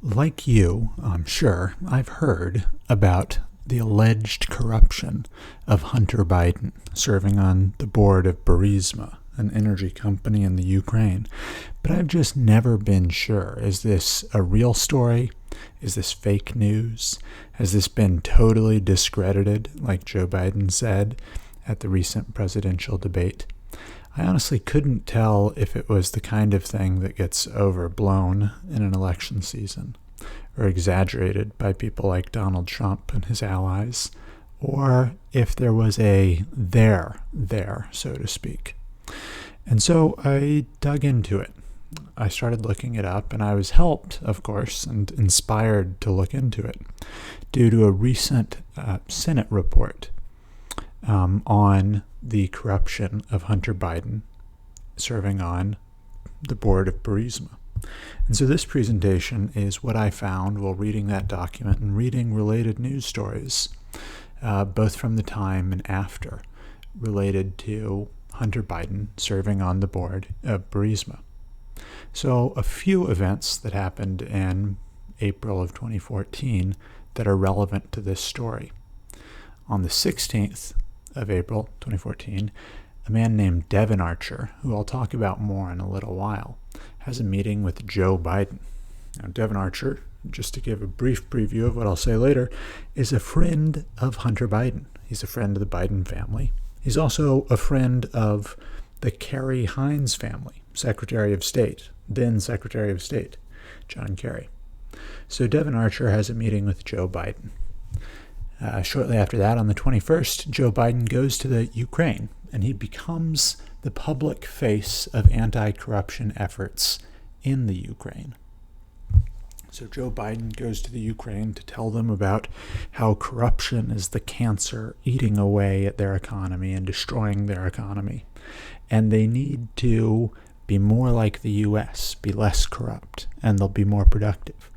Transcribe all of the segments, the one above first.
Like you, I'm sure, I've heard about the alleged corruption of Hunter Biden serving on the board of Burisma, an energy company in the Ukraine. But I've just never been sure. Is this a real story? Is this fake news? Has this been totally discredited, like Joe Biden said at the recent presidential debate? I honestly couldn't tell if it was the kind of thing that gets overblown in an election season, or exaggerated by people like Donald Trump and his allies, or if there was a there, so to speak. And so I dug into it. I started looking it up, and I was helped, of course, and inspired to look into it due to a recent Senate report on the corruption of Hunter Biden serving on the board of Burisma. And so this presentation is what I found while reading that document and reading related news stories, both from the time and after, related to Hunter Biden serving on the board of Burisma. So a few events that happened in April of 2014 that are relevant to this story. On the 16th of April 2014, a man named Devin Archer, who I'll talk about more in a little while, has a meeting with Joe Biden. Now, Devon Archer, just to give a brief preview of what I'll say later, is a friend of Hunter Biden. He's a friend of the Biden family. He's also a friend of the Kerry Hines family, Secretary of State, then Secretary of State, John Kerry. So Devon Archer has a meeting with Joe Biden. Shortly after that, on the 21st, Joe Biden goes to the Ukraine, and he becomes the public face of anti-corruption efforts in the Ukraine. So Joe Biden goes to the Ukraine to tell them about how corruption is the cancer eating away at their economy and destroying their economy. And they need to be more like the U.S., be less corrupt, and they'll be more productive.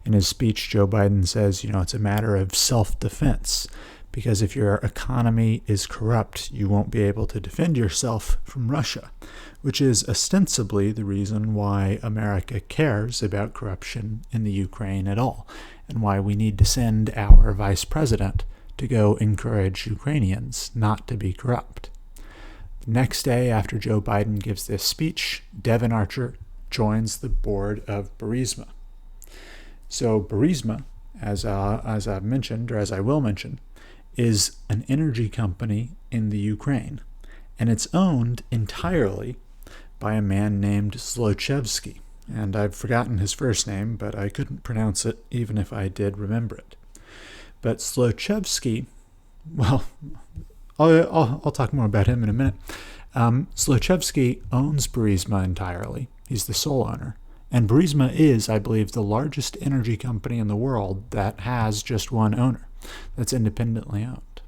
In his speech, Joe Biden says, it's a matter of self-defense, because if your economy is corrupt, you won't be able to defend yourself from Russia, which is ostensibly the reason why America cares about corruption in the Ukraine at all, and why we need to send our vice president to go encourage Ukrainians not to be corrupt. The next day, after Joe Biden gives this speech, Devin Archer joins the board of Burisma. So Burisma, as I've mentioned, or as I will mention, is an energy company in the Ukraine, and it's owned entirely by a man named Zlochevsky. And I've forgotten his first name, but I couldn't pronounce it even if I did remember it. But Zlochevsky, well, I'll talk more about him in a minute. Zlochevsky owns Burisma entirely. He's the sole owner. And Burisma is, I believe, the largest energy company in the world that has just one owner, that's independently owned.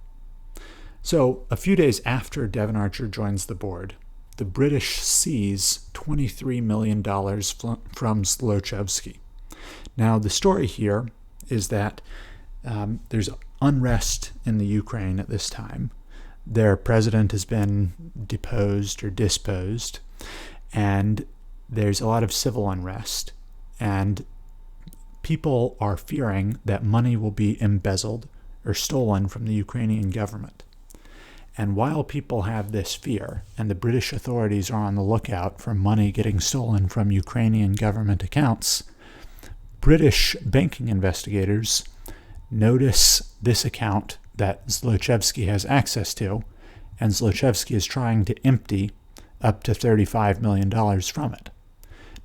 So a few days after Devon Archer joins the board, the British seize $23 million from Zlochevsky. Now, the story here is that there's unrest in the Ukraine at this time. Their president has been deposed or disposed, and there's a lot of civil unrest, and people are fearing that money will be embezzled or stolen from the Ukrainian government. And while people have this fear, and the British authorities are on the lookout for money getting stolen from Ukrainian government accounts, British banking investigators notice this account that Zlochevsky has access to, and Zlochevsky is trying to empty up to $35 million from it.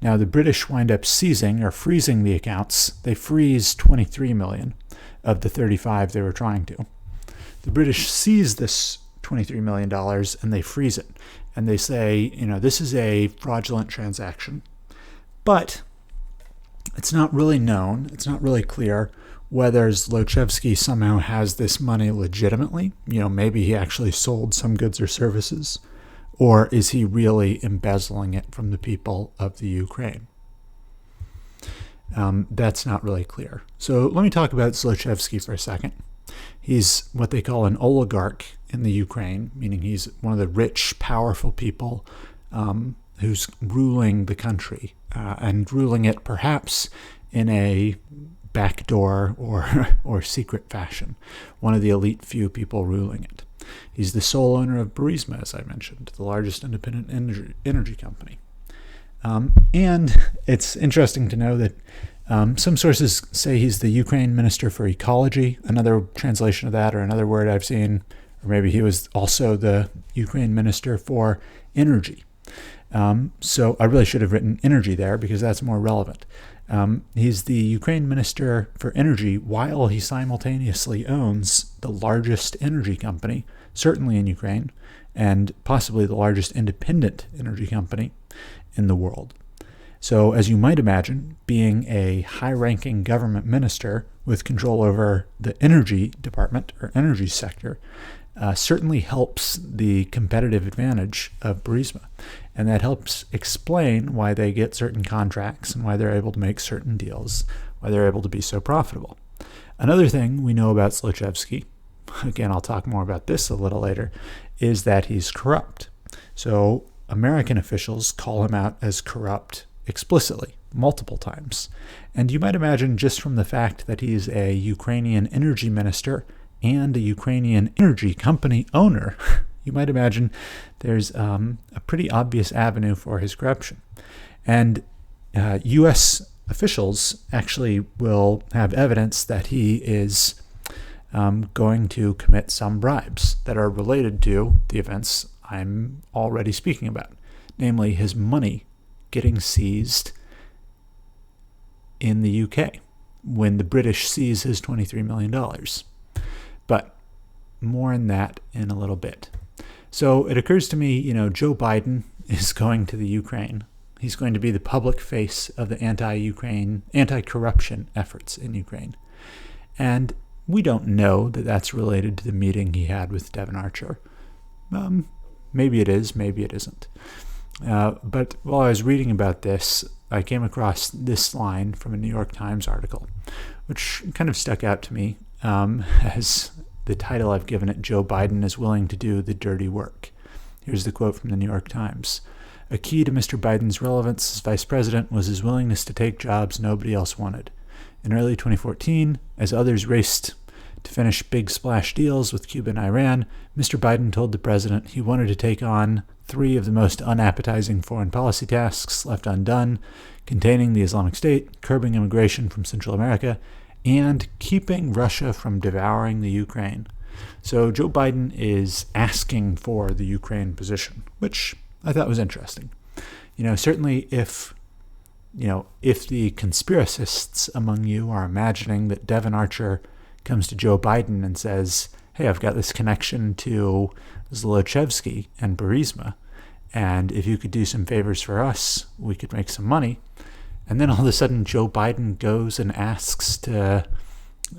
Now, the British wind up seizing or freezing the accounts. They freeze 23 million of the 35 they were trying to. The British seize this $23 million and they freeze it. And they say, this is a fraudulent transaction. But it's not really known, it's not really clear whether Zlochevsky somehow has this money legitimately. Maybe he actually sold some goods or services. Or is he really embezzling it from the people of the Ukraine? That's not really clear. So let me talk about Zlochevsky for a second. He's what they call an oligarch in the Ukraine, meaning he's one of the rich, powerful people who's ruling the country and ruling it perhaps in a backdoor or secret fashion, one of the elite few people ruling it. He's the sole owner of Burisma, as I mentioned, the largest independent energy company. And it's interesting to know that some sources say he's the Ukraine Minister for Ecology, another translation of that, or another word I've seen, or maybe he was also the Ukraine Minister for Energy. So I really should have written energy there because that's more relevant. He's the Ukraine Minister for Energy while he simultaneously owns the largest energy company, certainly in Ukraine, and possibly the largest independent energy company in the world. So as you might imagine, being a high-ranking government minister with control over the energy department or energy sector certainly helps the competitive advantage of Burisma. And that helps explain why they get certain contracts and why they're able to make certain deals, why they're able to be so profitable. Another thing we know about Zlochevsky, again, I'll talk more about this a little later, is that he's corrupt. So American officials call him out as corrupt explicitly, multiple times. And you might imagine just from the fact that he's a Ukrainian energy minister and a Ukrainian energy company owner, you might imagine there's a pretty obvious avenue for his corruption. And U.S. officials actually will have evidence that he is going to commit some bribes that are related to the events I'm already speaking about, namely his money getting seized in the UK when the British seize his $23 million. But more on that in a little bit. So it occurs to me, Joe Biden is going to the Ukraine. He's going to be the public face of the anti-corruption efforts in Ukraine. And we don't know that that's related to the meeting he had with Devin Archer. Maybe it is, maybe it isn't. But while I was reading about this, I came across this line from a New York Times article, which kind of stuck out to me as the title I've given it, Joe Biden is willing to do the dirty work. Here's the quote from the New York Times. A key to Mr. Biden's relevance as vice president was his willingness to take jobs nobody else wanted. In early 2014, as others raced to finish big splash deals with Cuba and Iran, Mr. Biden told the president he wanted to take on 3 of the most unappetizing foreign policy tasks left undone, containing the Islamic State, curbing immigration from Central America, and keeping Russia from devouring the Ukraine. So Joe Biden is asking for the Ukraine position, which I thought was interesting. Certainly if the conspiracists among you are imagining that Devin Archer comes to Joe Biden and says, hey, I've got this connection to Zlochevsky and Burisma, and if you could do some favors for us, we could make some money. And then all of a sudden, Joe Biden goes and asks to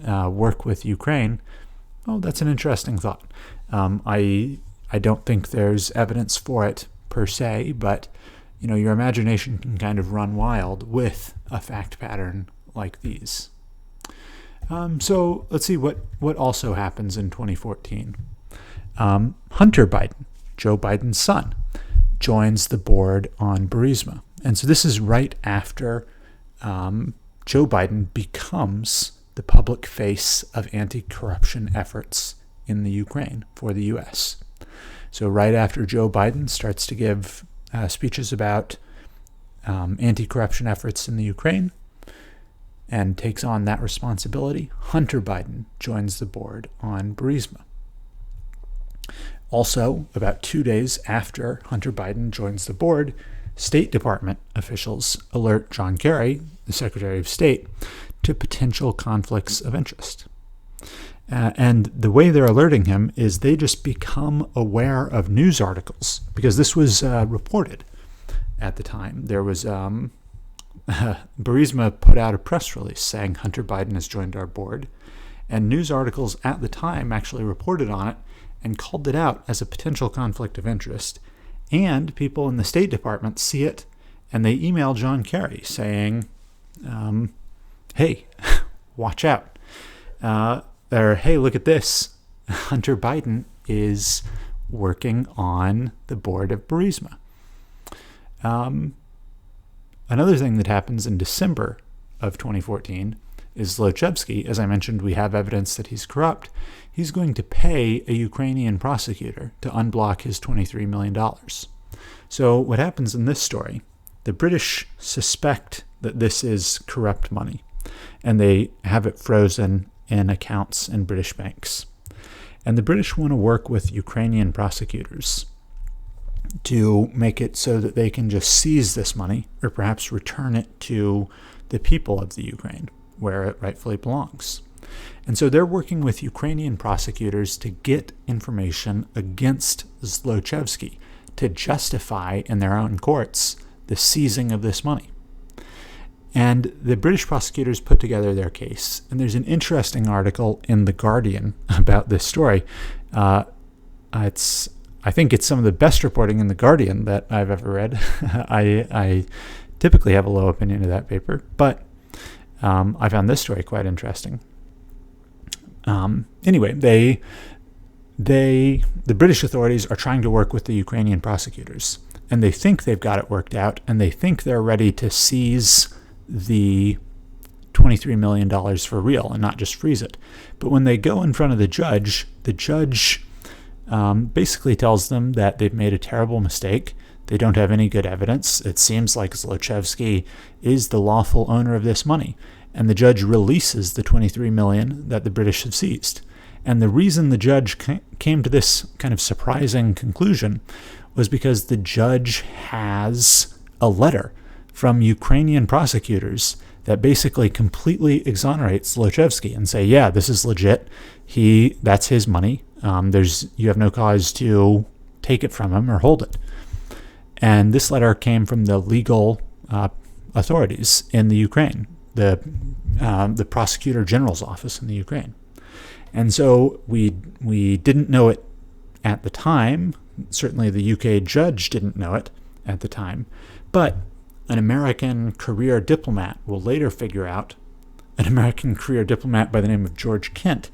work with Ukraine. Oh, that's an interesting thought. I don't think there's evidence for it per se, but your imagination can kind of run wild with a fact pattern like these. So let's see what also happens in 2014. Hunter Biden, Joe Biden's son, joins the board on Burisma. And so this is right after Joe Biden becomes the public face of anti-corruption efforts in the Ukraine for the U.S. So right after Joe Biden starts to give speeches about anti-corruption efforts in the Ukraine and takes on that responsibility, Hunter Biden joins the board on Burisma. Also, about 2 days after Hunter Biden joins the board, State Department officials alert John Kerry, the Secretary of State, to potential conflicts of interest. And the way they're alerting him is they just become aware of news articles, because this was reported at the time. There was Burisma put out a press release saying Hunter Biden has joined our board, and news articles at the time actually reported on it and called it out as a potential conflict of interest. And people in the State Department see it, and they email John Kerry saying, hey, watch out. Or, hey, look at this. Hunter Biden is working on the board of Burisma. Another thing that happens in December of 2014 is Zlochevsky. As I mentioned, we have evidence that he's corrupt. He's going to pay a Ukrainian prosecutor to unblock his $23 million. So what happens in this story, the British suspect that this is corrupt money, and they have it frozen in accounts in British banks. And the British want to work with Ukrainian prosecutors to make it so that they can just seize this money or perhaps return it to the people of the Ukraine, where it rightfully belongs. And so they're working with Ukrainian prosecutors to get information against Zlochevsky to justify in their own courts the seizing of this money. And the British prosecutors put together their case. And there's an interesting article in The Guardian about this story. I think it's some of the best reporting in The Guardian that I've ever read. I typically have a low opinion of that paper, but I found this story quite interesting. Anyway, the British authorities are trying to work with the Ukrainian prosecutors, and they think they've got it worked out, and they think they're ready to seize the $23 million for real and not just freeze it. But when they go in front of the judge basically tells them that they've made a terrible mistake. They don't have any good evidence. It seems like Zlochevsky is the lawful owner of this money. And the judge releases the $23 million that the British have seized. And the reason the judge came to this kind of surprising conclusion was because the judge has a letter from Ukrainian prosecutors that basically completely exonerates Zlochevsky and say, yeah, this is legit. That's his money. You have no cause to take it from him or hold it. And this letter came from the legal authorities in the Ukraine, the prosecutor general's office in the Ukraine. And so we didn't know it at the time. Certainly the UK judge didn't know it at the time. But an American career diplomat will later figure out, an American career diplomat by the name of George Kent,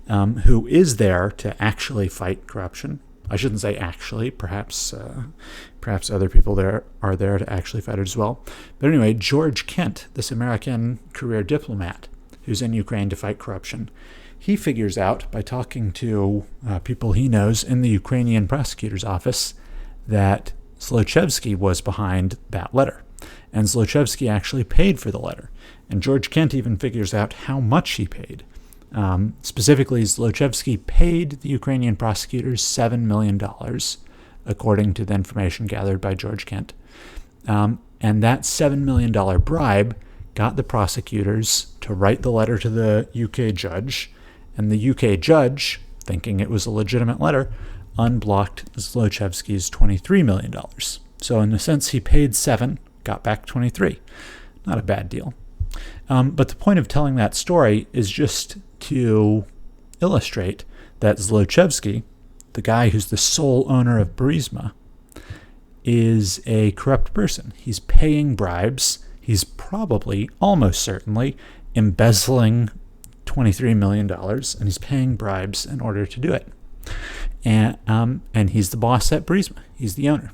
who is there to actually fight corruption. I shouldn't say actually, perhaps other people there are there to actually fight it as well. But anyway, George Kent, this American career diplomat who's in Ukraine to fight corruption, he figures out by talking to people he knows in the Ukrainian prosecutor's office that Zlochevsky was behind that letter. And Zlochevsky actually paid for the letter. And George Kent even figures out how much he paid. Specifically, Zlochevsky paid the Ukrainian prosecutors $7 million, according to the information gathered by George Kent. And that $7 million bribe got the prosecutors to write the letter to the UK judge, and the UK judge, thinking it was a legitimate letter, unblocked Zlochevsky's $23 million. So in a sense, he paid 7, got back 23. Not a bad deal. But the point of telling that story is just to illustrate that Zlochevsky, the guy who's the sole owner of Burisma, is a corrupt person. He's paying bribes. He's probably, almost certainly, embezzling $23 million, and he's paying bribes in order to do it. And he's the boss at Burisma. He's the owner.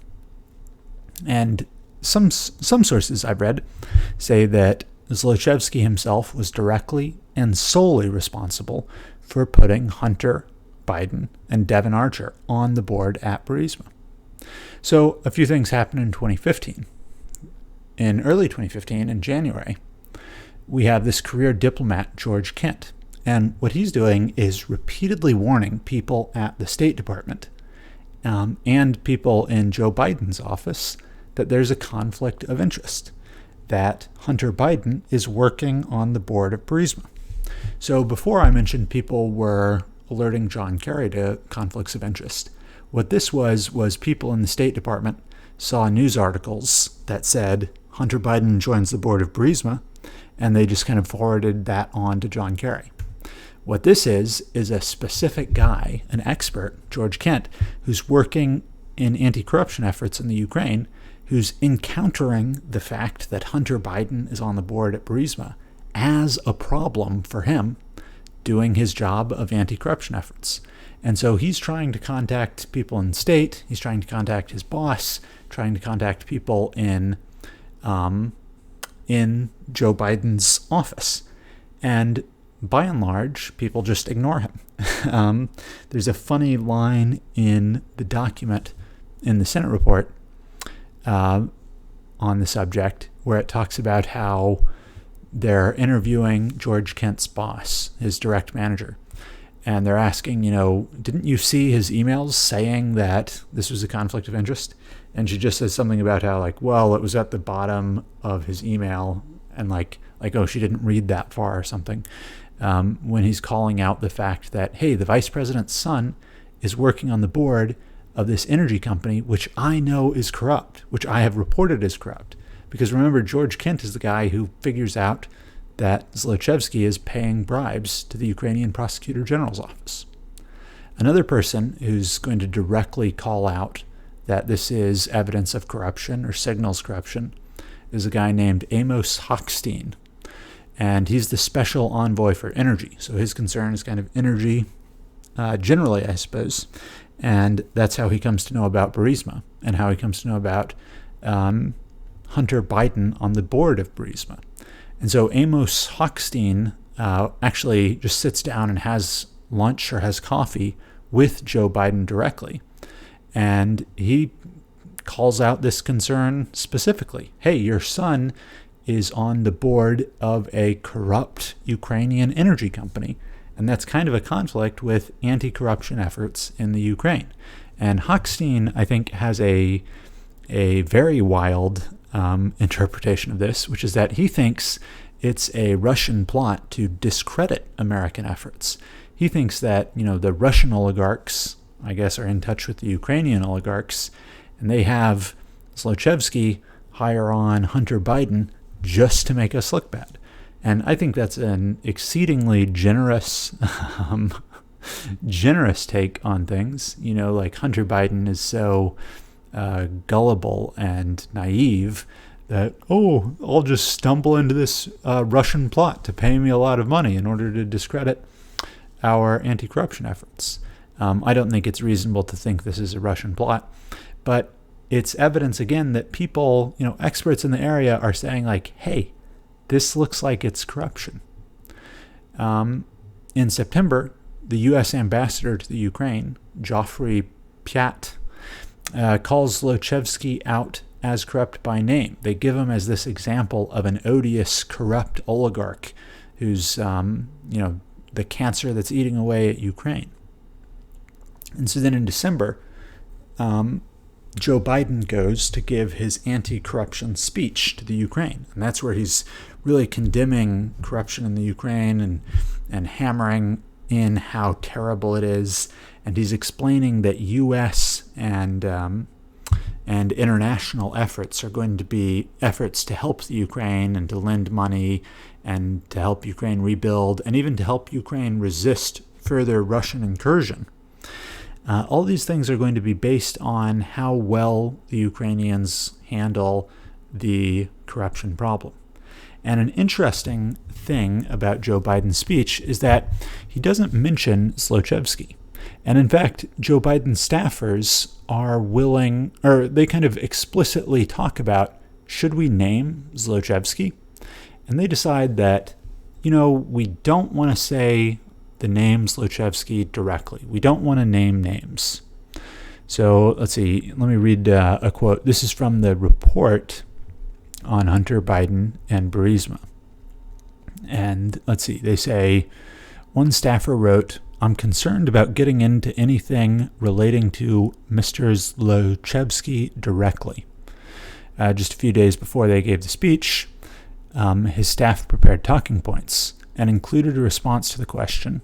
And some sources I've read say that Zlochevsky himself was directly and solely responsible for putting Hunter Biden and Devin Archer on the board at Burisma. So a few things happened in 2015. In early 2015, in January, we have this career diplomat, George Kent. And what he's doing is repeatedly warning people at the State Department and people in Joe Biden's office that there's a conflict of interest, that Hunter Biden is working on the board of Burisma. So before I mentioned people were alerting John Kerry to conflicts of interest. What this was people in the State Department saw news articles that said Hunter Biden joins the board of Burisma, and they just kind of forwarded that on to John Kerry. What this is a specific guy, an expert, George Kent, who's working in anti-corruption efforts in the Ukraine, who's encountering the fact that Hunter Biden is on the board at Burisma as a problem for him doing his job of anti-corruption efforts. And so he's trying to contact people in state, he's trying to contact his boss, trying to contact people in in Joe Biden's office. And by and large, people just ignore him. There's a funny line in the document in the Senate report on the subject where it talks about how they're interviewing George Kent's boss, his direct manager. And they're asking, didn't you see his emails saying that this was a conflict of interest? And she just says something about how, it was at the bottom of his email, and oh, she didn't read that far or something. When he's calling out the fact that, hey, the vice president's son is working on the board of this energy company, which I know is corrupt, which I have reported is corrupt. Because remember, George Kent is the guy who figures out that Zlochevsky is paying bribes to the Ukrainian Prosecutor General's office. Another person who's going to directly call out that this is evidence of corruption or signals corruption is a guy named Amos Hochstein. And he's the special envoy for energy. So his concern is kind of energy generally, I suppose. And that's how he comes to know about Burisma and how he comes to know about Hunter Biden on the board of Burisma. And so Amos Hochstein actually just sits down and has lunch or has coffee with Joe Biden directly. And he calls out this concern specifically. Hey, your son is on the board of a corrupt Ukrainian energy company. And that's kind of a conflict with anti-corruption efforts in the Ukraine. And Hochstein, I think, has a very wild interpretation of this, which is that he thinks it's a Russian plot to discredit American efforts. He thinks that, the Russian oligarchs, I guess, are in touch with the Ukrainian oligarchs, and they have Zlochevsky hire on Hunter Biden just to make us look bad. And I think that's an exceedingly generous take on things. Hunter Biden is so gullible and naive that, I'll just stumble into this Russian plot to pay me a lot of money in order to discredit our anti-corruption efforts. I don't think it's reasonable to think this is a Russian plot, but it's evidence again that people, experts in the area are saying hey, this looks like it's corruption. In September, the U.S. ambassador to the Ukraine, Geoffrey Piat, calls Zlochevsky out as corrupt by name. They give him as this example of an odious, corrupt oligarch who's, the cancer that's eating away at Ukraine. And so then in December, Joe Biden goes to give his anti-corruption speech to the Ukraine. And that's where he's really condemning corruption in the Ukraine and hammering in how terrible it is. And he's explaining that U.S. and international efforts are going to be efforts to help the Ukraine and to lend money and to help Ukraine rebuild and even to help Ukraine resist further Russian incursion. All these things are going to be based on how well the Ukrainians handle the corruption problem. And an interesting thing about Joe Biden's speech is that he doesn't mention Zlochevsky. And in fact, Joe Biden's staffers are willing, or they kind of explicitly talk about, should we name Zlochevsky? And they decide that, we don't want to say the name Zlochevsky directly. We don't want to name names. So let's see, let me read a quote. This is from the report on Hunter Biden and Burisma. And let's see, they say, one staffer wrote, I'm concerned about getting into anything relating to Mr. Zlochevsky directly. Just a few days before they gave the speech, his staff prepared talking points and included a response to the question,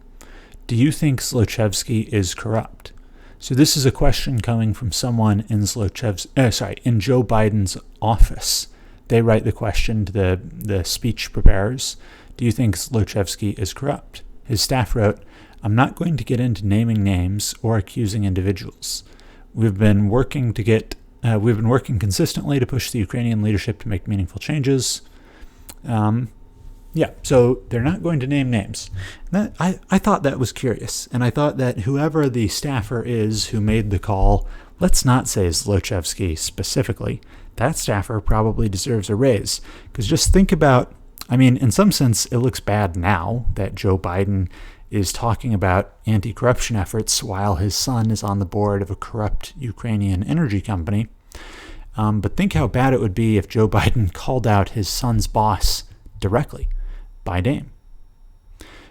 do you think Zlochevsky is corrupt? So this is a question coming from someone in Joe Biden's office. They write the question to the speech preparers. Do you think Zlochevsky is corrupt? His staff wrote, I'm not going to get into naming names or accusing individuals. We've been working consistently to push the Ukrainian leadership to make meaningful changes. So they're not going to name names. I thought that was curious, and I thought that whoever the staffer is who made the call, let's not say Zlochevsky specifically. that staffer probably deserves a raise. Because just think about, in some sense, it looks bad now that Joe Biden is talking about anti-corruption efforts while his son is on the board of a corrupt Ukrainian energy company. But think how bad it would be if Joe Biden called out his son's boss directly by name.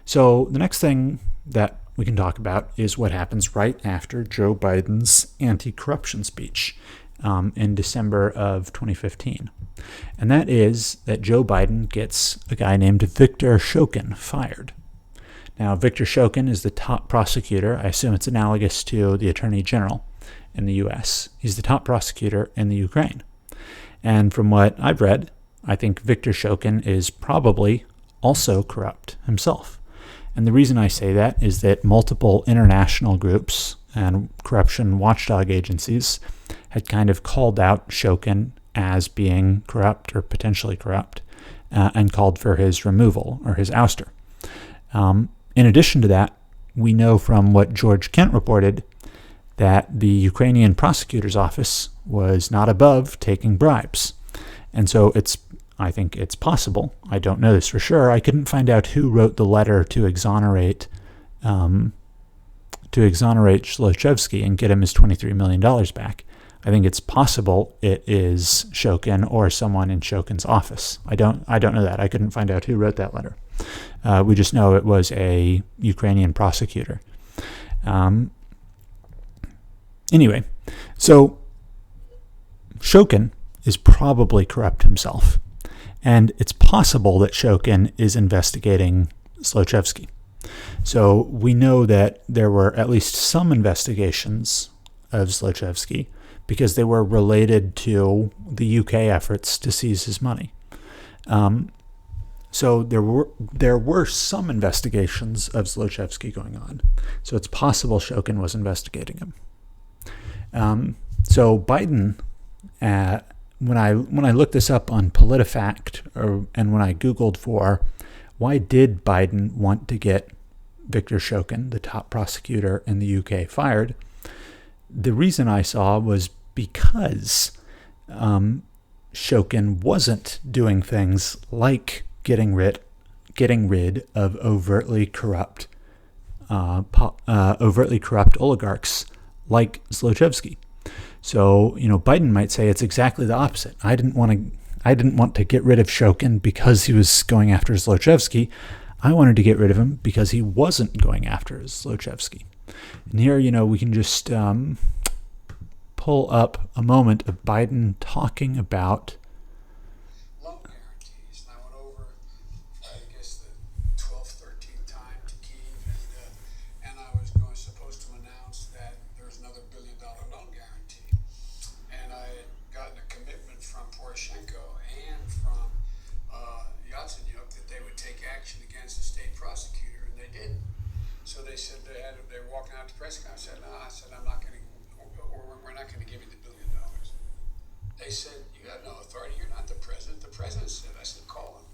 So the next thing that we can talk about is what happens right after Joe Biden's anti-corruption speech in December of 2015. And that is that Joe Biden gets a guy named Victor Shokin fired. Now, Victor Shokin is the top prosecutor. I assume it's analogous to the Attorney General in the U.S. He's the top prosecutor in the Ukraine. And from what I've read, I think Victor Shokin is probably also corrupt himself. And the reason I say that is that multiple international groups and corruption watchdog agencies had kind of called out Shokin as being corrupt or potentially corrupt and called for his removal or his ouster. In addition to that, we know from what George Kent reported that the Ukrainian prosecutor's office was not above taking bribes. And so I think it's possible, I don't know this for sure, I couldn't find out who wrote the letter to exonerate Zlochevsky and get him his $23 million back. I think it's possible it is Shokin or someone in Shokin's office. I don't know that. I couldn't find out who wrote that letter. We just know it was a Ukrainian prosecutor. Anyway, so Shokin is probably corrupt himself. And it's possible that Shokin is investigating Zlochevsky. So we know that there were at least some investigations of Zlochevsky because they were related to the UK efforts to seize his money. So there were some investigations of Zlochevsky going on. So it's possible Shokin was investigating him. So Biden, when I looked this up on Politifact, and when I Googled for why did Biden want to get Victor Shokin, the top prosecutor in the UK, fired, the reason I saw was because Shokin wasn't doing things like getting rid of overtly corrupt oligarchs like Zlochevsky. So, Biden might say it's exactly the opposite. I didn't want to get rid of Shokin because he was going after Zlochevsky. I wanted to get rid of him because he wasn't going after Zlochevsky. And here, we can just pull up a moment of Biden talking about loan guarantees. And I went over, I guess, the 12th, 13th time to Kyiv, and I was supposed to announce that there was another $1 billion loan guarantee. And I had gotten a commitment from Poroshenko and from Yatsenyuk that they would take action against the state prosecutor, and they didn't. So they said they were walking out to press conference. I said, no, I'm not going to, or we're not going to give you the $1 billion. They said, you got no authority. You're not the president. The president said, I said, call him.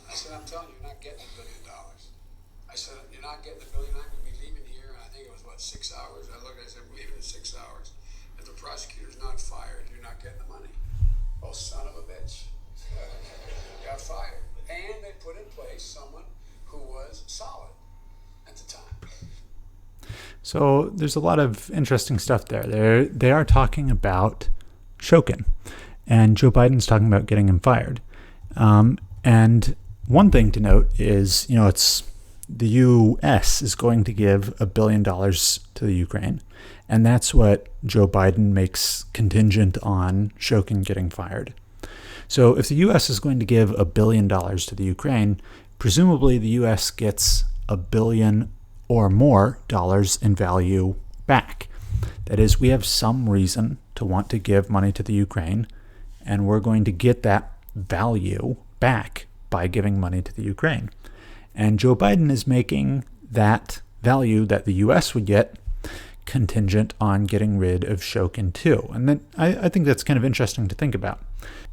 I said, I'm telling you, you're not getting $1 billion. I said, you're not getting $1 billion. I'm going to be leaving here. And I think it was, 6 hours? I said, we're leaving in 6 hours. If the prosecutor's not fired, you're not getting the money. Oh, son of a bitch. Got fired. And they put in place someone who was solid at the time. So there's a lot of interesting stuff there. They are talking about Shokin, and Joe Biden's talking about getting him fired. And one thing to note is, it's the U.S. is going to give $1 billion to the Ukraine, and that's what Joe Biden makes contingent on Shokin getting fired. So if the U.S. is going to give $1 billion to the Ukraine, presumably the U.S. gets $1 billion or more dollars in value back. That is, we have some reason to want to give money to the Ukraine, and we're going to get that value back by giving money to the Ukraine. And Joe Biden is making that value that the U.S. would get contingent on getting rid of Shokin too. And then I think that's kind of interesting to think about.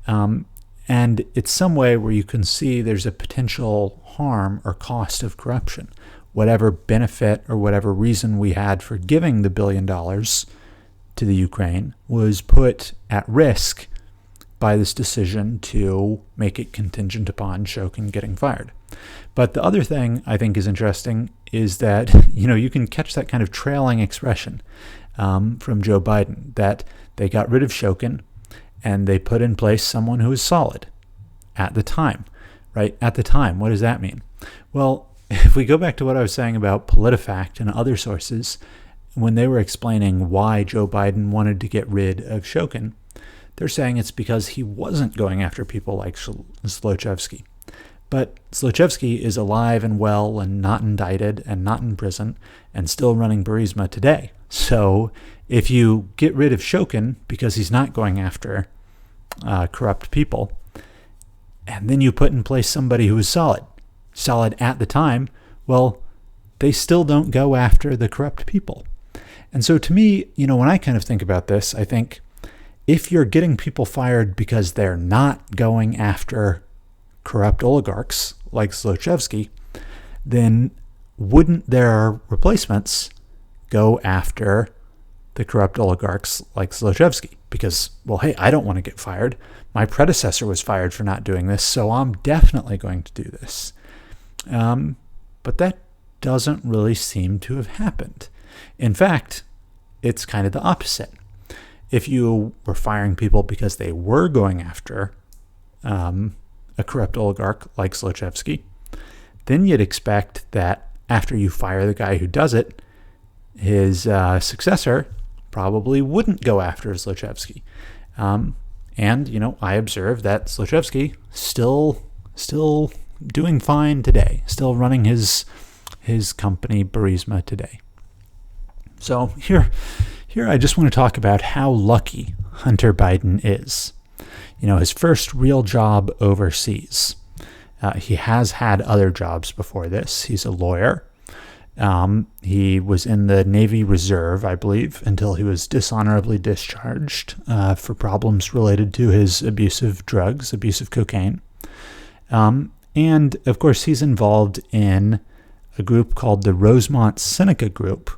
And it's some way where you can see there's a potential harm or cost of corruption. Whatever benefit or whatever reason we had for giving the $1 billion to the Ukraine was put at risk by this decision to make it contingent upon Shokin getting fired. But the other thing I think is interesting is that, you can catch that kind of trailing expression from Joe Biden, that they got rid of Shokin and they put in place someone who was solid at the time, right? At the time, what does that mean? Well, if we go back to what I was saying about Politifact and other sources, when they were explaining why Joe Biden wanted to get rid of Shokin, they're saying it's because he wasn't going after people like Zlochevsky. But Zlochevsky is alive and well and not indicted and not in prison and still running Burisma today. So if you get rid of Shokin because he's not going after corrupt people, and then you put in place somebody who is solid at the time, well, they still don't go after the corrupt people. And so to me, when I kind of think about this, I think if you're getting people fired because they're not going after corrupt oligarchs like Zlochevsky, then wouldn't their replacements go after the corrupt oligarchs like Zlochevsky? Because, well, hey, I don't want to get fired. My predecessor was fired for not doing this, so I'm definitely going to do this. But that doesn't really seem to have happened. In fact, it's kind of the opposite. If you were firing people because they were going after a corrupt oligarch like Zlochevsky, then you'd expect that after you fire the guy who does it, his successor probably wouldn't go after Zlochevsky. And, I observe that Zlochevsky still doing fine today, still running his company Burisma today. So here I just want to talk about how lucky Hunter Biden is. His first real job overseas. He has had other jobs before this. He's a lawyer. He was in the Navy Reserve, I believe, until he was dishonorably discharged for problems related to his abuse of drugs, abuse of cocaine. And, of course, he's involved in a group called the Rosemont Seneca Group,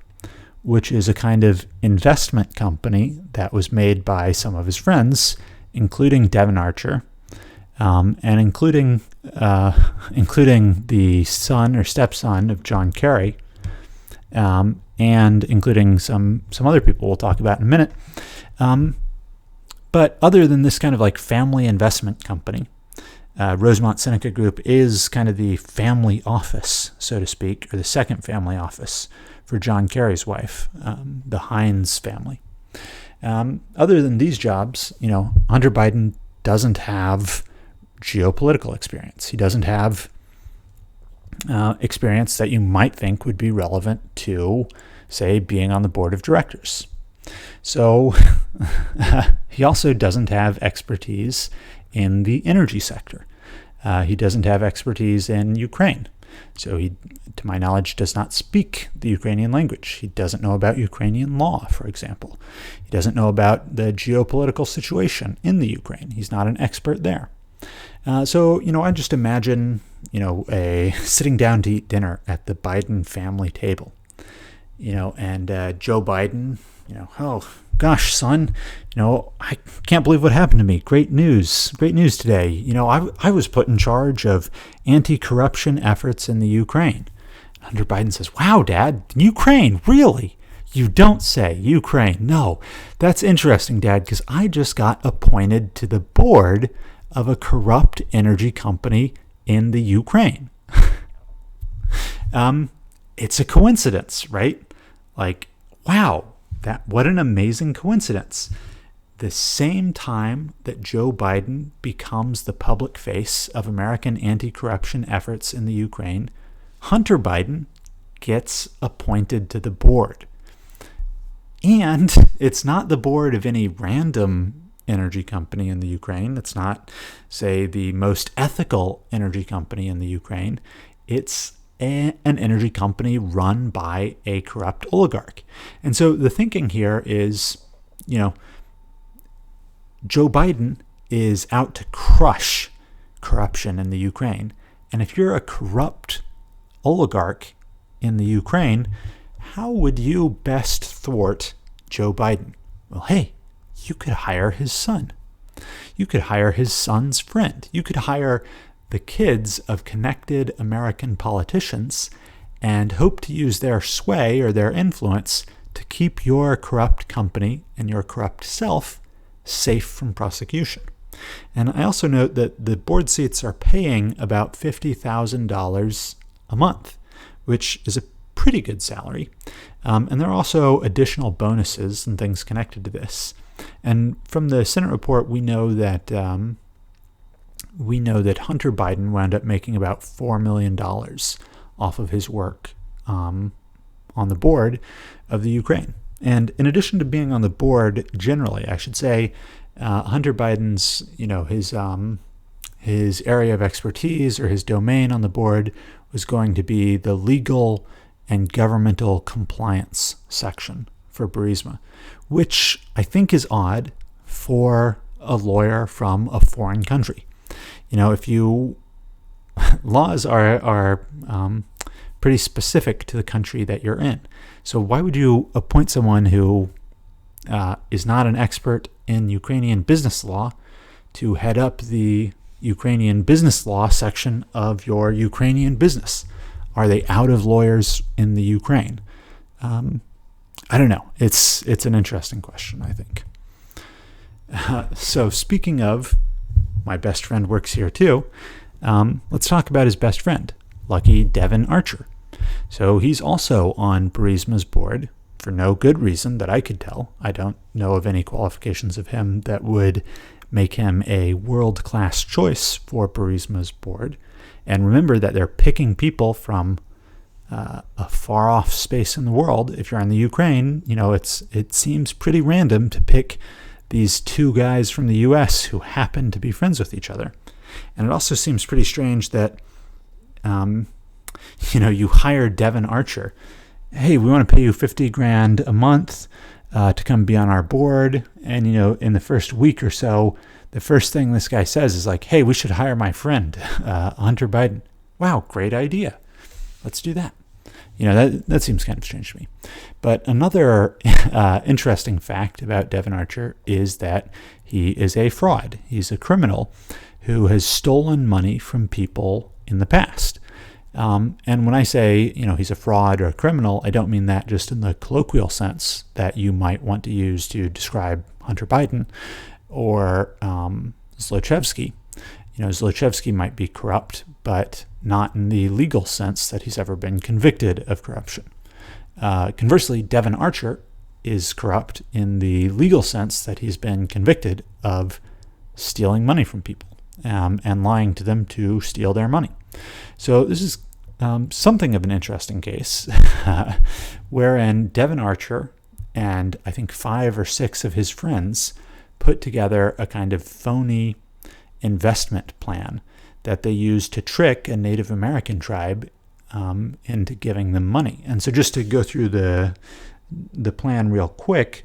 which is a kind of investment company that was made by some of his friends, including Devin Archer, and including the son or stepson of John Kerry, and including some other people we'll talk about in a minute. But other than this kind of like family investment company, Rosemont Seneca Group is kind of the family office, so to speak, or the second family office for John Kerry's wife, the Hines family. Other than these jobs, Hunter Biden doesn't have geopolitical experience. He doesn't have experience that you might think would be relevant to, say, being on the board of directors. So he also doesn't have expertise in the energy sector. He doesn't have expertise in Ukraine. So he, to my knowledge, does not speak the Ukrainian language. He doesn't know about Ukrainian law, for example. He doesn't know about the geopolitical situation in the Ukraine. He's not an expert there. So I just imagine, a sitting down to eat dinner at the Biden family table, and Joe Biden, oh gosh, son, I can't believe what happened to me. Great news today. I was put in charge of anti-corruption efforts in the Ukraine. Hunter Biden says, wow, Dad, Ukraine, really? You don't say, Ukraine. No, that's interesting, Dad, because I just got appointed to the board of a corrupt energy company in the Ukraine. It's a coincidence, right? Like, wow, what an amazing coincidence. The same time that Joe Biden becomes the public face of American anti-corruption efforts in the Ukraine, Hunter Biden gets appointed to the board. And it's not the board of any random energy company in the Ukraine. It's not, say, the most ethical energy company in the Ukraine. It's an energy company run by a corrupt oligarch. And so the thinking here is, Joe Biden is out to crush corruption in the Ukraine. And if you're a corrupt oligarch in the Ukraine, how would you best thwart Joe Biden? Well, hey, you could hire his son. You could hire his son's friend. You could hire the kids of connected American politicians and hope to use their sway or their influence to keep your corrupt company and your corrupt self safe from prosecution. And I also note that the board seats are paying about $50,000 a month, which is a pretty good salary. And there are also additional bonuses and things connected to this. And from the Senate report, we know that Hunter Biden wound up making about $4 million off of his work on the board of the Ukraine. And in addition to being on the board generally, I should say, Hunter Biden's, his area of expertise or his domain on the board was going to be the legal and governmental compliance section for Burisma, which I think is odd for a lawyer from a foreign country. Laws are pretty specific to the country that you're in. So why would you appoint someone who is not an expert in Ukrainian business law to head up the Ukrainian business law section of your Ukrainian business? Are they out of lawyers in the Ukraine? I don't know. It's an interesting question, I think. So speaking of, my best friend works here too. Let's talk about his best friend, lucky Devin Archer. So he's also on Burisma's board for no good reason that I could tell. I don't know of any qualifications of him that would make him a world-class choice for Burisma's board. And remember that they're picking people from a far-off space in the world. If you're in the Ukraine, it seems pretty random to pick these two guys from the U.S. who happen to be friends with each other. And it also seems pretty strange that, you hire Devin Archer. Hey, we want to pay you $50,000 a month to come be on our board. And, in the first week or so, the first thing this guy says is like, hey, we should hire my friend, Hunter Biden. Wow, great idea. Let's do that. That seems kind of strange to me. But another interesting fact about Devin Archer is that he is a fraud. He's a criminal who has stolen money from people in the past. And when I say, he's a fraud or a criminal, I don't mean that just in the colloquial sense that you might want to use to describe Hunter Biden or Zlochevsky. Zlochevsky might be corrupt, but not in the legal sense that he's ever been convicted of corruption. Conversely, Devin Archer is corrupt in the legal sense that he's been convicted of stealing money from people and lying to them to steal their money. So this is something of an interesting case wherein Devin Archer and I think 5 or 6 of his friends put together a kind of phony investment plan that they used to trick a Native American tribe into giving them money. And so just to go through the plan real quick,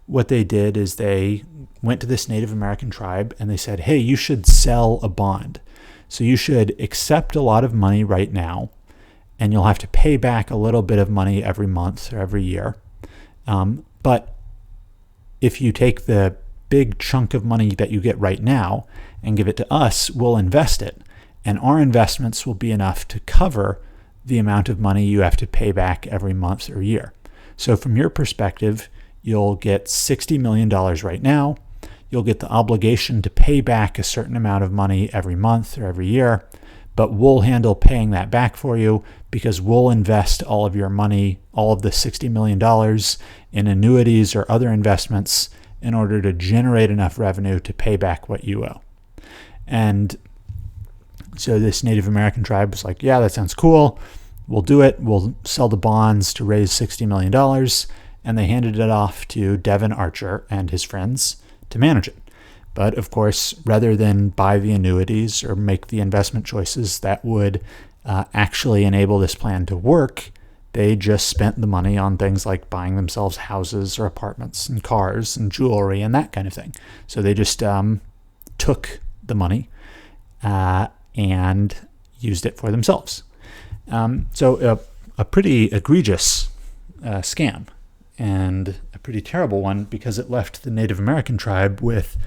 what they did is they went to this Native American tribe and they said, hey, you should sell a bond. So you should accept a lot of money right now, and you'll have to pay back a little bit of money every month or every year. But if you take the big chunk of money that you get right now and give it to us, we'll invest it. And our investments will be enough to cover the amount of money you have to pay back every month or year. So from your perspective, you'll get $60 million right now. You'll get the obligation to pay back a certain amount of money every month or every year, but we'll handle paying that back for you because we'll invest all of your money, all of the $60 million in annuities or other investments in order to generate enough revenue to pay back what you owe. And so this Native American tribe was like, yeah, that sounds cool. We'll do it. We'll sell the bonds to raise $60 million. And they handed it off to Devin Archer and his friends to manage it. But of course, rather than buy the annuities or make the investment choices that would actually enable this plan to work, they just spent the money on things like buying themselves houses or apartments and cars and jewelry and that kind of thing. So they just took the money and used it for themselves. So a pretty egregious scam. and a pretty terrible one, because it left the Native American tribe with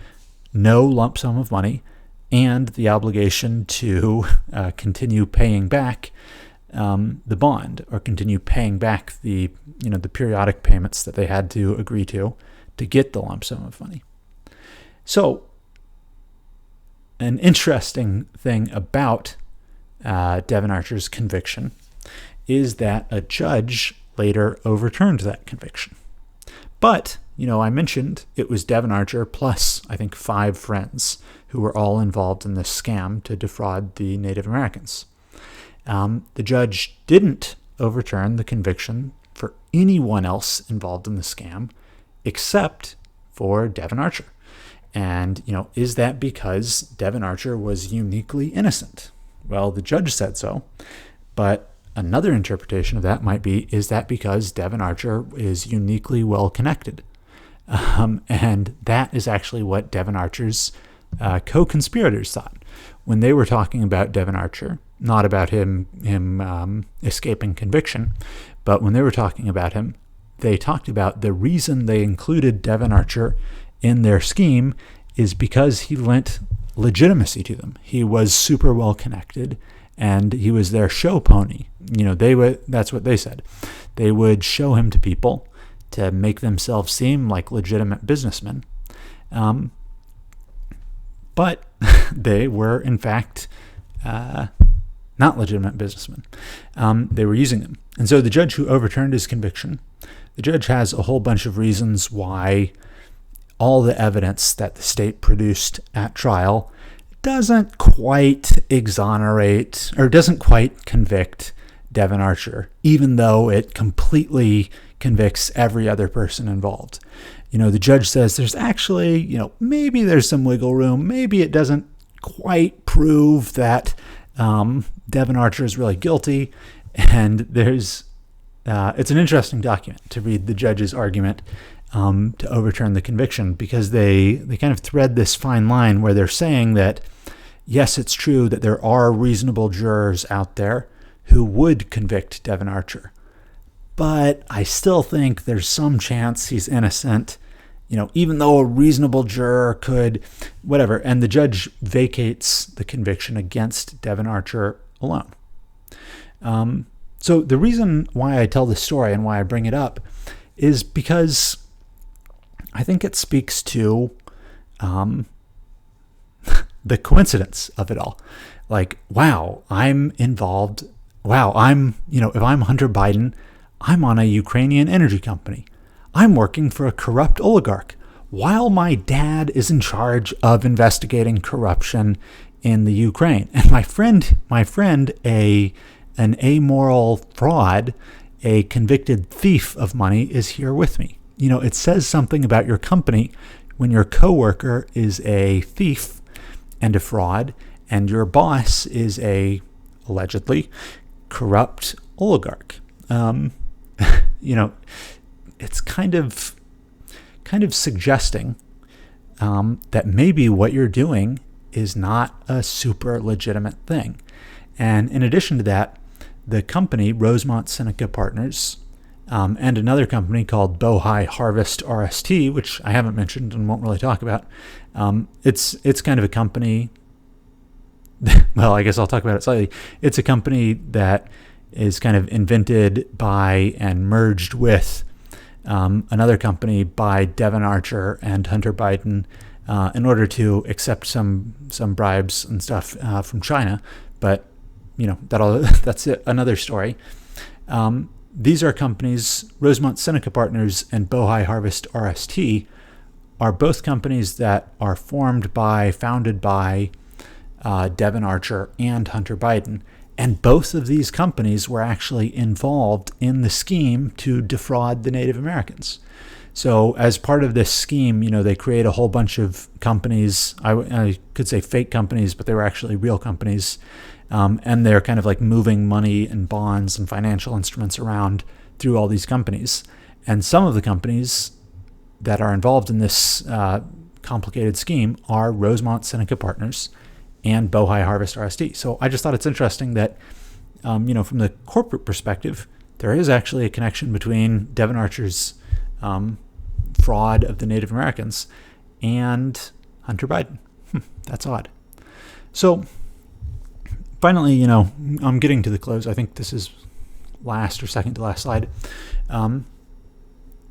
no lump sum of money and the obligation to continue paying back the bond, or continue paying back the periodic payments that they had to agree to get the lump sum of money. So an interesting thing about Devin Archer's conviction is that a judge later overturned that conviction. But, I mentioned it was Devin Archer plus, I think, 5 friends who were all involved in this scam to defraud the Native Americans. The judge didn't overturn the conviction for anyone else involved in the scam except for Devin Archer. And, is that because Devin Archer was uniquely innocent? Well, the judge said so, but another interpretation of that might be, is that because Devin Archer is uniquely well-connected? And that is actually what Devin Archer's co-conspirators thought when they were talking about Devin Archer, not about him escaping conviction, but when they were talking about him, they talked about the reason they included Devin Archer in their scheme is because he lent legitimacy to them. He was super well connected, and he was their show pony. That's what they said. They would show him to people to make themselves seem like legitimate businessmen. But they were, in fact, not legitimate businessmen. They were using them. And so the judge who overturned his conviction, the judge has a whole bunch of reasons why all the evidence that the state produced at trial doesn't quite exonerate, or doesn't quite convict Devin Archer, even though it completely convicts every other person involved. The judge says there's actually, maybe there's some wiggle room. Maybe it doesn't quite prove that Devin Archer is really guilty. And it's an interesting document to read the judge's argument to overturn the conviction, because they kind of thread this fine line where they're saying that, yes, it's true that there are reasonable jurors out there who would convict Devin Archer, but I still think there's some chance he's innocent, even though a reasonable juror could, whatever. And the judge vacates the conviction against Devin Archer alone. So the reason why I tell this story and why I bring it up is because I think it speaks to the coincidence of it all. Like, wow, I'm involved. Wow, if I'm Hunter Biden, I'm on a Ukrainian energy company. I'm working for a corrupt oligarch while my dad is in charge of investigating corruption in the Ukraine. And my friend, an amoral fraud, a convicted thief of money, is here with me. It says something about your company when your coworker is a thief and a fraud, and your boss is a allegedly corrupt oligarch. It's kind of suggesting that maybe what you're doing is not a super legitimate thing. And in addition to that, the company, Rosemont Seneca Partners, and another company called Bohai Harvest RST, which I haven't mentioned and won't really talk about, it's kind of a company, well, I guess I'll talk about it slightly. It's a company that is kind of invented by and merged with another company by Devin Archer and Hunter Biden in order to accept some bribes and stuff from China. But that's another story. These are companies, Rosemont Seneca Partners and Bohai Harvest RST, are both companies that are founded by Devin Archer and Hunter Biden. And both of these companies were actually involved in the scheme to defraud the Native Americans. So as part of this scheme, they create a whole bunch of companies. I could say fake companies, but they were actually real companies. And they're kind of like moving money and bonds and financial instruments around through all these companies. And some of the companies that are involved in this complicated scheme are Rosemont Seneca Partners and Bohai Harvest RST. So I just thought it's interesting that, from the corporate perspective, there is actually a connection between Devin Archer's fraud of the Native Americans and Hunter Biden. That's odd. So finally, I'm getting to the close. I think this is last or second to last slide.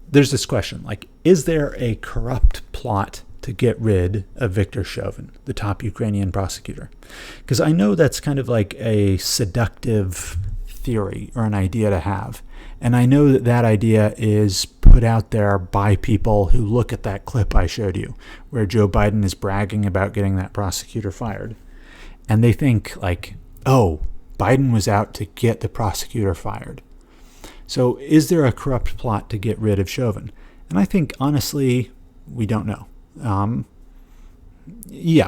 There's this question, is there a corrupt plot to get rid of Viktor Shokin, the top Ukrainian prosecutor? Because I know that's kind of like a seductive theory or an idea to have. And I know that idea is put out there by people who look at that clip I showed you, where Joe Biden is bragging about getting that prosecutor fired. And they think oh, Biden was out to get the prosecutor fired. So is there a corrupt plot to get rid of Chauvin? And I think, honestly, we don't know. We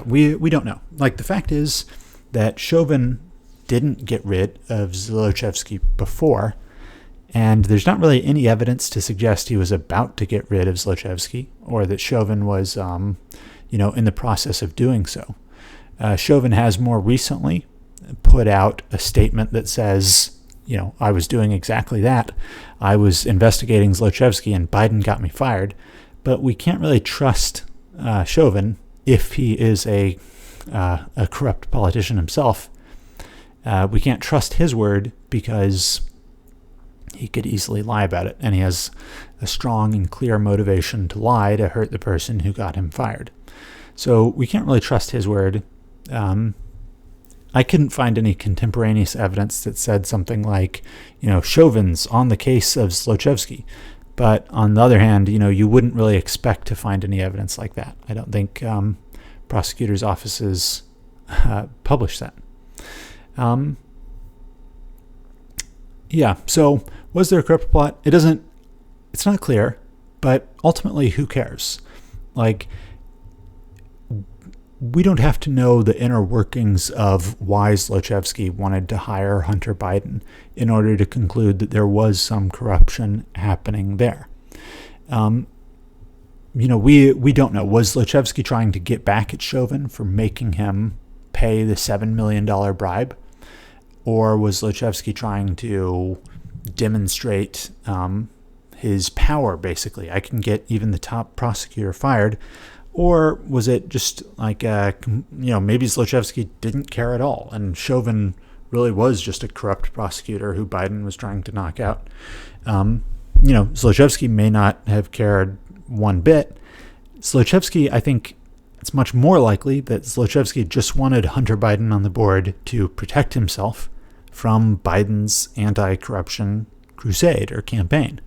don't know. The fact is that Chauvin didn't get rid of Zlochevsky before, and there's not really any evidence to suggest he was about to get rid of Zlochevsky or that Chauvin was, in the process of doing so. Chauvin has more recently put out a statement that says, I was doing exactly that. I was investigating Zlochevsky and Biden got me fired. But we can't really trust Chauvin if he is a corrupt politician himself. We can't trust his word because he could easily lie about it, and he has a strong and clear motivation to lie to hurt the person who got him fired. So we can't really trust his word. I couldn't find any contemporaneous evidence that said something like, Chauvin's on the case of Zlochevsky. But on the other hand, you wouldn't really expect to find any evidence like that. I don't think prosecutors' offices publish that. So was there a corrupt plot? It's not clear, but ultimately, who cares? We don't have to know the inner workings of why Zlochevsky wanted to hire Hunter Biden in order to conclude that there was some corruption happening there. We don't know. Was Zlochevsky trying to get back at Chauvin for making him pay the $7 million bribe? Or was Zlochevsky trying to demonstrate his power, basically? I can get even the top prosecutor fired. Or was it just maybe Zlochevsky didn't care at all, and Chauvin really was just a corrupt prosecutor who Biden was trying to knock out? Zlochevsky may not have cared one bit. Zlochevsky, I think it's much more likely that Zlochevsky just wanted Hunter Biden on the board to protect himself from Biden's anti-corruption crusade or campaign.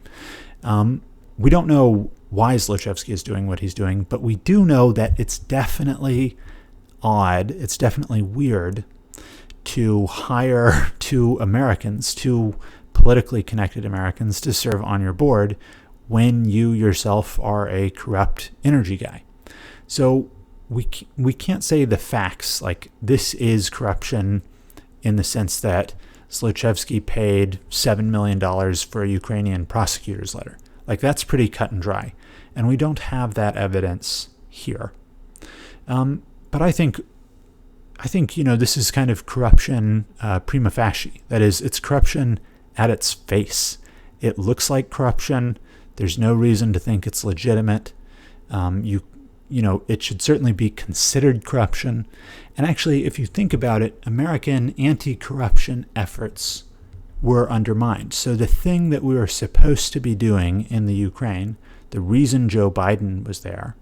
We don't know why Zlochevsky is doing what he's doing, but we do know that it's definitely odd, it's definitely weird to hire two politically connected Americans to serve on your board when you yourself are a corrupt energy guy. So we can't say the facts, this is corruption in the sense that Zlochevsky paid $7 million for a Ukrainian prosecutor's letter. That's pretty cut and dry. And we don't have that evidence here. But I think this is kind of corruption prima facie. That is, it's corruption at its face. It looks like corruption. There's no reason to think it's legitimate. It should certainly be considered corruption. And actually, if you think about it, American anti-corruption efforts were undermined. So the thing that we were supposed to be doing in the Ukraine, the reason Joe Biden was there,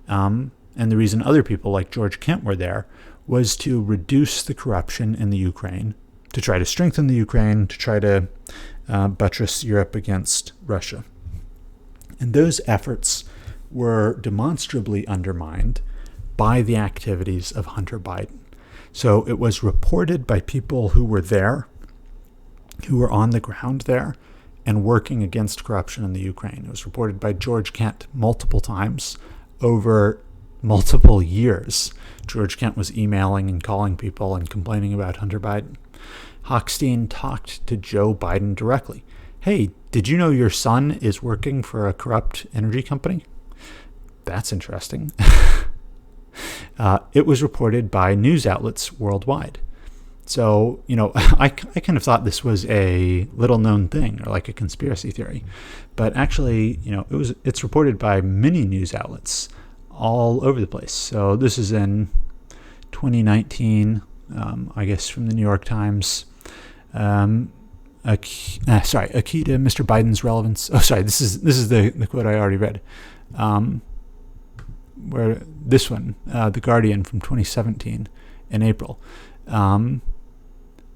and the reason other people like George Kent were there, was to reduce the corruption in the Ukraine, to try to strengthen the Ukraine, to try to buttress Europe against Russia. And those efforts were demonstrably undermined by the activities of Hunter Biden. So it was reported by people who were there, who were on the ground there and working against corruption in the Ukraine. It was reported by George Kent multiple times over multiple years. George Kent was emailing and calling people and complaining about Hunter Biden. Hochstein talked to Joe Biden directly. Hey, did you know your son is working for a corrupt energy company? That's interesting. It was reported by news outlets worldwide. So, I kind of thought this was a little known thing or like a conspiracy theory, but actually, it's reported by many news outlets all over the place. So this is in 2019, I guess from the New York Times. A key to Mr. Biden's relevance. Oh, sorry, this is the quote I already read. Where this one, The Guardian from 2017 in April.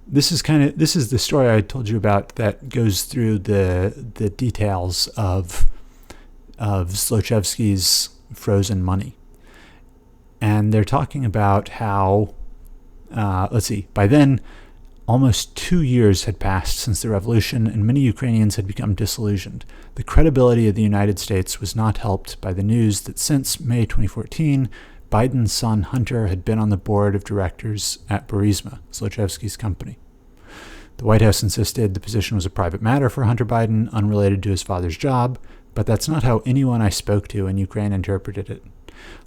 This is the story I told you about that goes through the details of Zlochevsky's frozen money. And they're talking about how, by then, almost 2 years had passed since the revolution, and many Ukrainians had become disillusioned. The credibility of the United States was not helped by the news that since May 2014, Biden's son Hunter had been on the board of directors at Burisma, Zlochevsky's company. The White House insisted the position was a private matter for Hunter Biden, unrelated to his father's job, but that's not how anyone I spoke to in Ukraine interpreted it.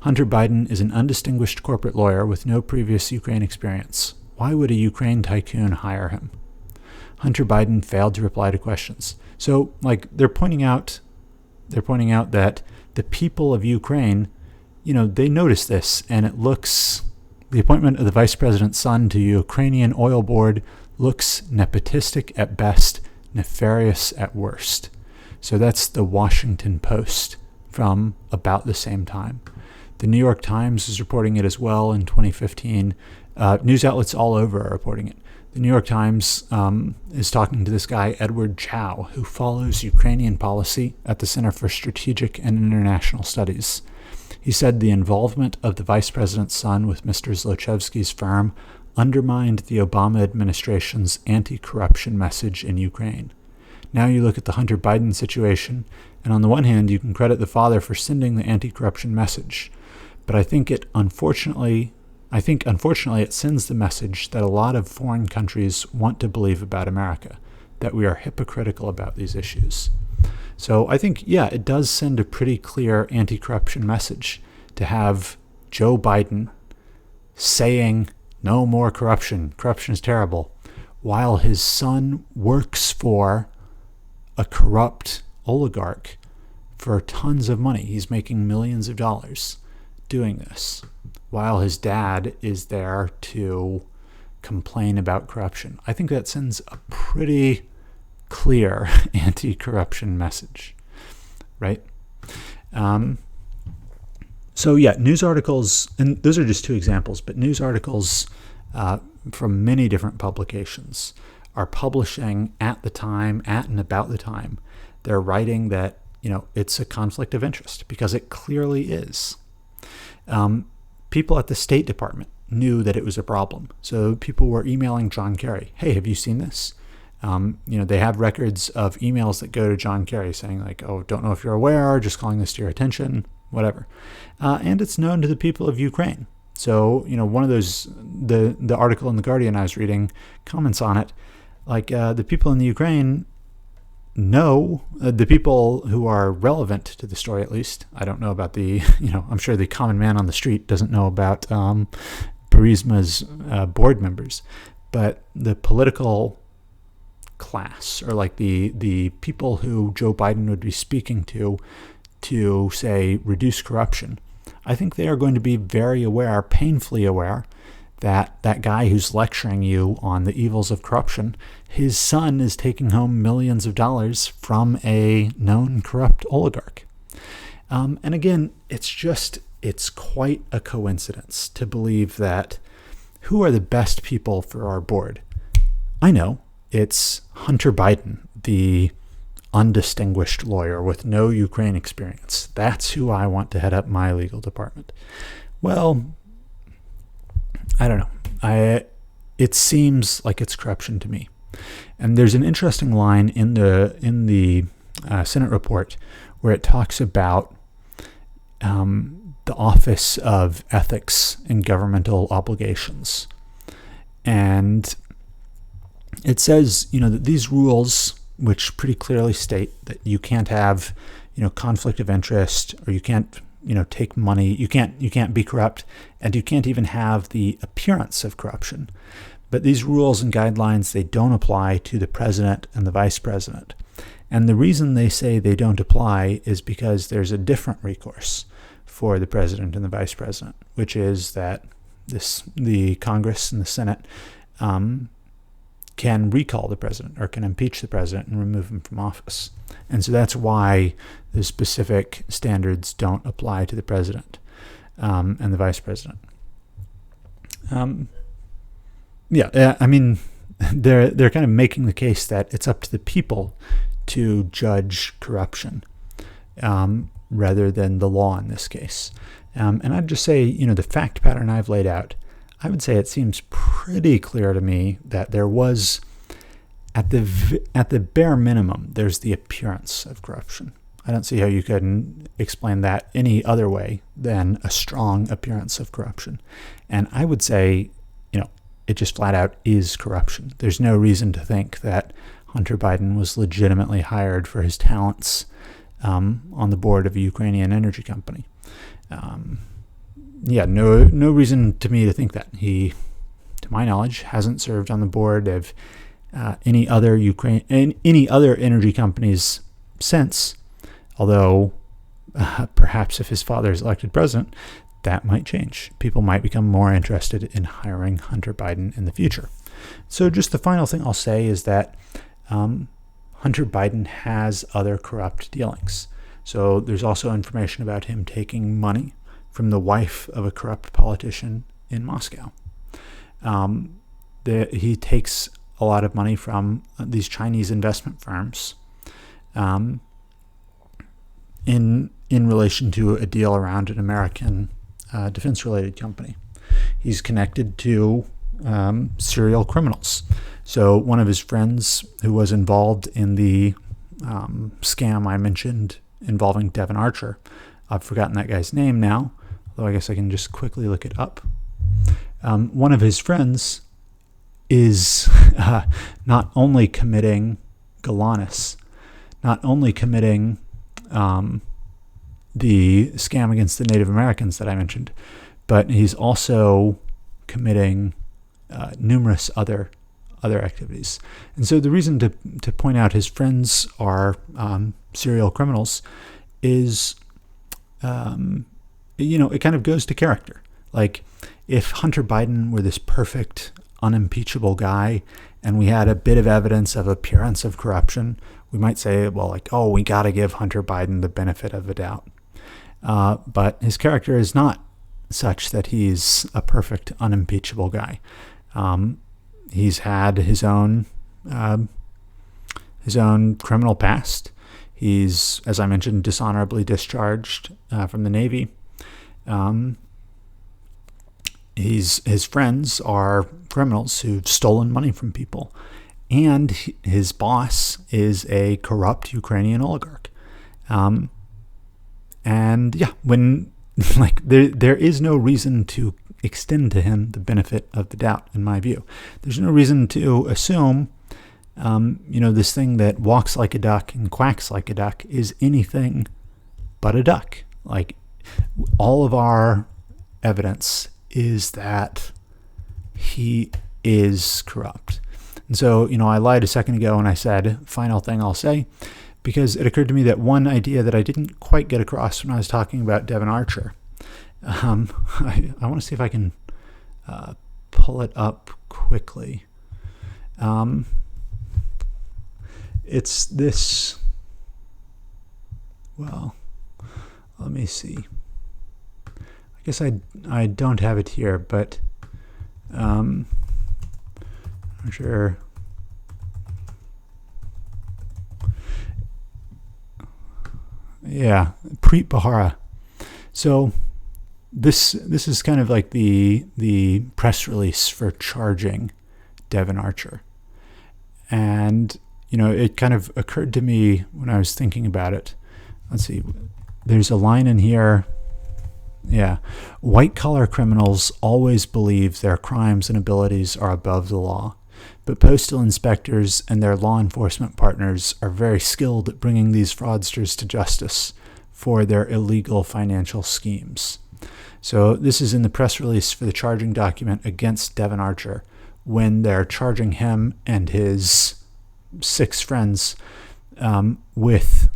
Hunter Biden is an undistinguished corporate lawyer with no previous Ukraine experience. Why would a Ukraine tycoon hire him? Hunter Biden failed to reply to questions. So, they're pointing out that the people of Ukraine, they notice this, and it looks, the appointment of the vice president's son to Ukrainian oil board looks nepotistic at best, nefarious at worst. So that's the Washington Post from about the same time. The New York Times is reporting it as well in 2015. News outlets all over are reporting it. The New York Times is talking to this guy, Edward Chow, who follows Ukrainian policy at the Center for Strategic and International Studies. He said the involvement of the vice president's son with Mr. Zlochevsky's firm undermined the Obama administration's anti-corruption message in Ukraine. Now you look at the Hunter Biden situation, and on the one hand, you can credit the father for sending the anti-corruption message, but I think unfortunately it sends the message that a lot of foreign countries want to believe about America, that we are hypocritical about these issues. So I think, it does send a pretty clear anti-corruption message to have Joe Biden saying no more corruption, corruption is terrible, while his son works for a corrupt oligarch for tons of money. He's making millions of dollars doing this, while his dad is there to complain about corruption. I think that sends a pretty clear anti-corruption message, right? News articles, and those are just two examples, but news articles from many different publications are publishing at and about the time. They're writing that, it's a conflict of interest, because it clearly is. People at the State Department knew that it was a problem. So people were emailing John Kerry, hey, have you seen this? They have records of emails that go to John Kerry saying don't know if you're aware, just calling this to your attention, whatever. And it's known to the people of Ukraine. So, one of those, the article in The Guardian I was reading comments on it, the people in the Ukraine know, the people who are relevant to the story at least. I don't know about the, I'm sure the common man on the street doesn't know about Burisma's board members, but the political class, or the people who Joe Biden would be speaking to say reduce corruption, I think they are going to be very aware, painfully aware, that guy who's lecturing you on the evils of corruption, his son is taking home millions of dollars from a known corrupt oligarch. And again, it's quite a coincidence to believe that who are the best people for our board? I know, it's Hunter Biden, the undistinguished lawyer with no Ukraine experience. That's who I want to head up my legal department. Well, I don't know. It seems like it's corruption to me. And there's an interesting line in the Senate report where it talks about the Office of Ethics and Governmental Obligations. And it says, that these rules, which pretty clearly state that you can't have, conflict of interest, or you can't, take money, you can't be corrupt, and you can't even have the appearance of corruption. But these rules and guidelines, they don't apply to the president and the vice president. And the reason they say they don't apply is because there's a different recourse for the president and the vice president, which is that the Congress and the Senate can recall the president or can impeach the president and remove him from office. And so that's why the specific standards don't apply to the president and the vice president. I mean, they're kind of making the case that it's up to the people to judge corruption rather than the law in this case. And I'd just say, the fact pattern I've laid out, I would say it seems pretty clear to me that there was, at the bare minimum, there's the appearance of corruption. I don't see how you could explain that any other way than a strong appearance of corruption. And I would say, it just flat out is corruption. There's no reason to think that Hunter Biden was legitimately hired for his talents on the board of a Ukrainian energy company. No reason to me to think that. He, to my knowledge, hasn't served on the board of any other energy companies since. Although, perhaps if his father is elected president, that might change. People might become more interested in hiring Hunter Biden in the future. So just the final thing I'll say is that Hunter Biden has other corrupt dealings. So there's also information about him taking money from the wife of a corrupt politician in Moscow. He takes a lot of money from these Chinese investment firms in relation to a deal around an American defense-related company. He's connected to serial criminals. So one of his friends who was involved in the scam I mentioned involving Devin Archer, I've forgotten that guy's name now, although I guess I can just quickly look it up. One of his friends is not only committing Galanis, not only committing the scam against the Native Americans that I mentioned, but he's also committing numerous other activities. And so the reason to point out his friends are serial criminals is, it kind of goes to character. Like, if Hunter Biden were this perfect, unimpeachable guy, and we had a bit of evidence of appearance of corruption, we might say, we got to give Hunter Biden the benefit of the doubt. But his character is not such that he's a perfect, unimpeachable guy. He's had his own criminal past. He's, as I mentioned, dishonorably discharged from the Navy. His friends are criminals who've stolen money from people. And his boss is a corrupt Ukrainian oligarch. There is no reason to extend to him the benefit of the doubt, in my view. There's no reason to assume, this thing that walks like a duck and quacks like a duck is anything but a duck. Like, all of our evidence is that he is corrupt. And so, I lied a second ago and I said, final thing I'll say, because it occurred to me that one idea that I didn't quite get across when I was talking about Devon Archer. I want to see if I can pull it up quickly. It's this, let me see. I guess I don't have it here, but I'm sure. Yeah, Preet Bharara. So this is kind of like the press release for charging Devin Archer. And, it kind of occurred to me when I was thinking about it. Let's see. There's a line in here. Yeah. White-collar criminals always believe their crimes and abilities are above the law. But postal inspectors and their law enforcement partners are very skilled at bringing these fraudsters to justice for their illegal financial schemes. So this is in the press release for the charging document against Devin Archer. when they're charging him and his 6 friends with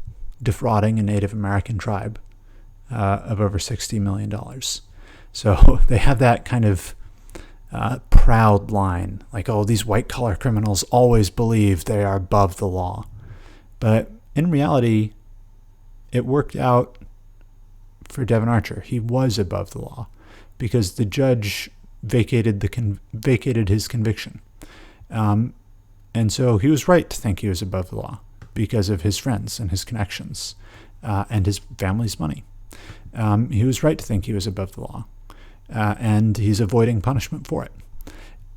defrauding a Native American tribe of over $60 million. So they have that kind of proud line, like, oh, these white-collar criminals always believe they are above the law. But in reality, it worked out for Devon Archer. He was above the law because the judge vacated his conviction. And so he was right to think he was above the law because of his friends and his connections and his family's money. He was right to think he was above the law. And he's avoiding punishment for it.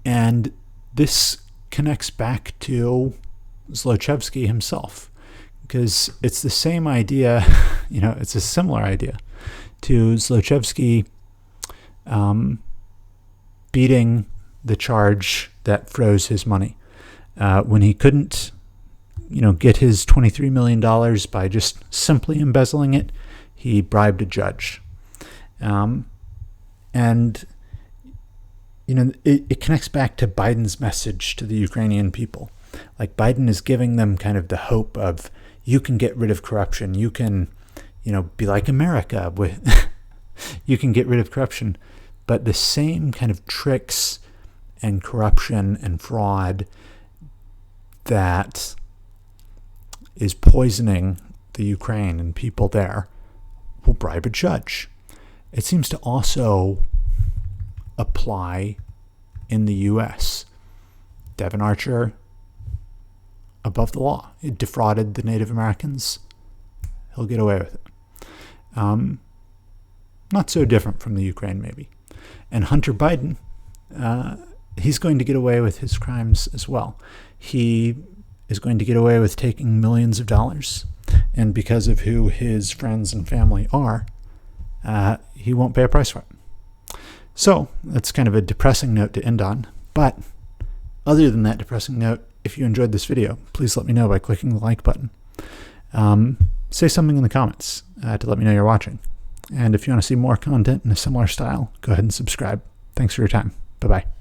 And this connects back to Zlochevsky himself, because it's the same idea, it's a similar idea to Zlochevsky beating the charge that froze his money. When he couldn't, get his $23 million by just simply embezzling it, he bribed a judge. And, it connects back to Biden's message to the Ukrainian people. Like, Biden is giving them kind of the hope of, you can get rid of corruption. You can, be like America. You can get rid of corruption. But the same kind of tricks and corruption and fraud that is poisoning the Ukraine and people there will bribe a judge. It seems to also apply in the U.S. Devin Archer, above the law. He defrauded the Native Americans. He'll get away with it. Not so different from the Ukraine, maybe. And Hunter Biden, he's going to get away with his crimes as well. He is going to get away with taking millions of dollars. And because of who his friends and family are, he won't pay a price for it. So that's kind of a depressing note to end on. But other than that depressing note, if you enjoyed this video, please let me know by clicking the like button. Say something in the comments to let me know you're watching. And if you want to see more content in a similar style, go ahead and subscribe. Thanks for your time. Bye-bye.